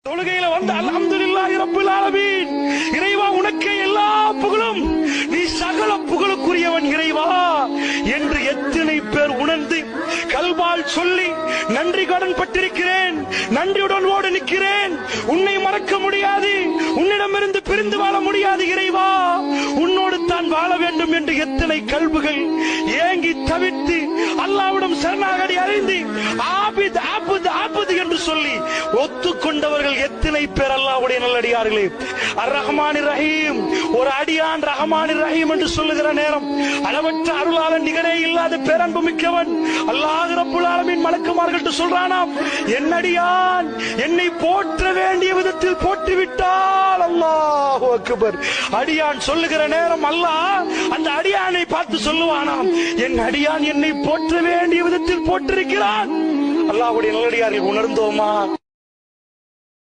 தொழுகையில வந்து அல்ஹம்துலில்லாஹி ரப்பில் ஆலமீன், இறைவா உனக்கே எல்லா புகழும், நீ சகல புகழுக்குரியவன் இறைவா என்று எத்தனை பேர் உணர்ந்து கல்வால் சொல்லி நன்றி கடன் பட்டிருக்கிறேன், நன்றியுடன் ஓடு நிற்கிறேன், உன்னை மறக்க முடியாது, உன்னிடமிருந்து பிரிந்து வாழ முடியாது இறைவா, உன்னோடு தான் வாழ வேண்டும் என்று எத்தனை கல்புகள் ஏங்கி தவித்து அல்லாஹ்விடம் சரணாகதி அடைந்து ஆபித் ஆபித் ஆபித் என்று சொல்லி ஒத்துக்கொண்டவர்கள் எத்தனை பேர் அல்லாஹ்வுடைய நல்லடியார்களே. அர்-ரஹ்மானிர் ரஹீம், ஒரு அடியான் ரஹ்மானிர் ரஹீம் என்று சொல்லுகிற நேரம் அளவற்ற அருளாளன், நிகரே இல்லாத பேரன்பு மிக்கவன் அல்லாஹ் ரப்புல் ஆலமீன் மலக்குமார்கள்ட்ட சொல்றானாம், என் அடியான் என்னை போற்ற வேண்டிய விதத்தில் போற்றிவிட்டால் அல்லாஹு அக்பர். அடியான் சொல்லுகிற நேரம் அல்லாஹ் அந்த அடியானை பார்த்து சொல்லுவானாம், என் அடியான் என்னை போற்ற வேண்டிய விதத்தில் போற்றிருக்கிறான். அல்லாஹ்வுடைய நல்லடியார்கள் உணர்ந்தோமா?